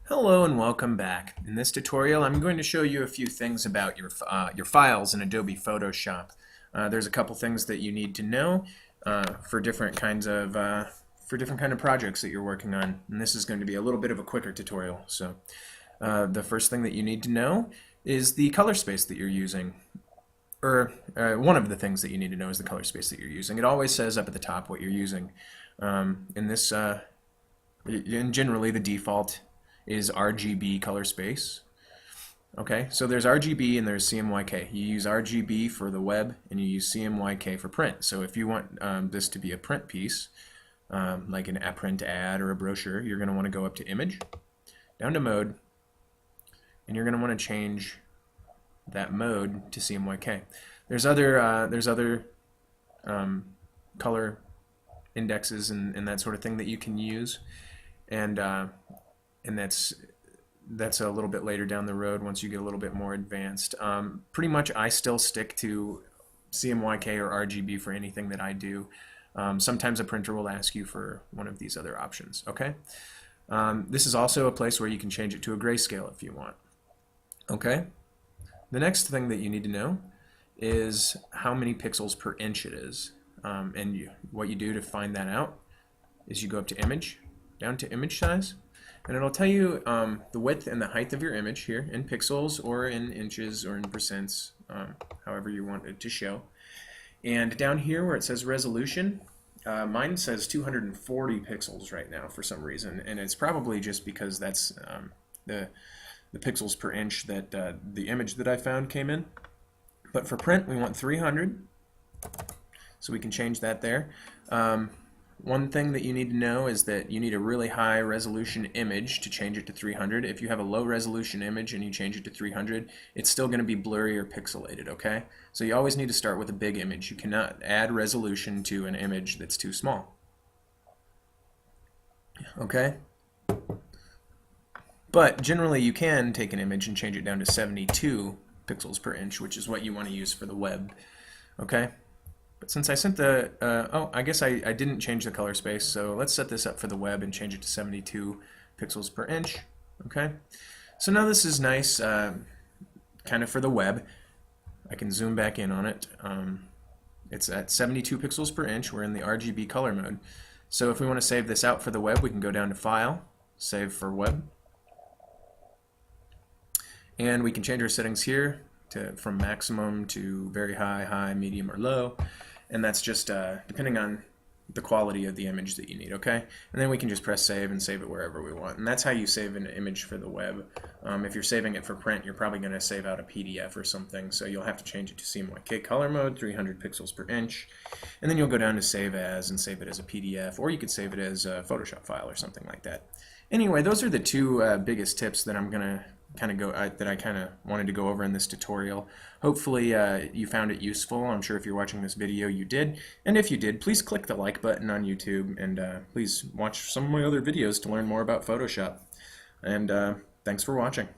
Hello and welcome back. In this tutorial I'm going to show you a few things about your files in Adobe Photoshop. There's a couple things that you need to know for different kinds of projects that you're working on, and this is going to be a little bit of a quicker tutorial. So the first thing that you need to know is the color space that you're using. One of the things that you need to know is the color space that you're using. It always says up at the top what you're using. And generally the default is RGB color space. Okay, so there's RGB and there's CMYK. You use RGB for the web and you use CMYK for print. So if you want this to be a print piece, like an print ad or a brochure, you're going to want to go up to Image, down to Mode, and you're going to want to change that mode to CMYK. There's other color indexes and that sort of thing that you can use, and that's a little bit later down the road once you get a little bit more advanced. Pretty much I still stick to CMYK or RGB for anything that I do. Sometimes a printer will ask you for one of these other options. Okay. This is also a place where you can change it to a grayscale if you want. Okay. The next thing that you need to know is how many pixels per inch it is. What you do to find that out is you go up to Image, down to Image Size, and it'll tell you the width and the height of your image here in pixels or in inches or in percents, however you want it to show. And down here where it says resolution, mine says 240 pixels right now for some reason, and it's probably just because that's the pixels per inch that the image that I found came in. But for print we want 300, so we can change that there. One thing that you need to know is that you need a really high resolution image to change it to 300. If you have a low resolution image and you change it to 300, it's still going to be blurry or pixelated, okay? So you always need to start with a big image. You cannot add resolution to an image that's too small. Okay? But generally you can take an image and change it down to 72 pixels per inch, which is what you want to use for the web. Okay? But since I sent I guess I didn't change the color space, so let's set this up for the web and change it to 72 pixels per inch. Okay? So now this is nice, kind of for the web. I can zoom back in on it. It's at 72 pixels per inch. We're in the RGB color mode. So if we want to save this out for the web, we can go down to File, Save for Web. And we can change our settings here from maximum to very high, high, medium, or low. And that's just depending on the quality of the image that you need, okay? And then we can just press save and save it wherever we want. And that's how you save an image for the web. If you're saving it for print, you're probably going to save out a PDF or something, so you'll have to change it to CMYK color mode, 300 pixels per inch. And then you'll go down to Save As and save it as a PDF, or you could save it as a Photoshop file or something like that. Anyway, those are the two biggest tips that I'm going to that I kind of wanted to go over in this tutorial. Hopefully you found it useful. I'm sure if you're watching this video you did, and if you did, please click the like button on YouTube, and please watch some of my other videos to learn more about Photoshop. And thanks for watching.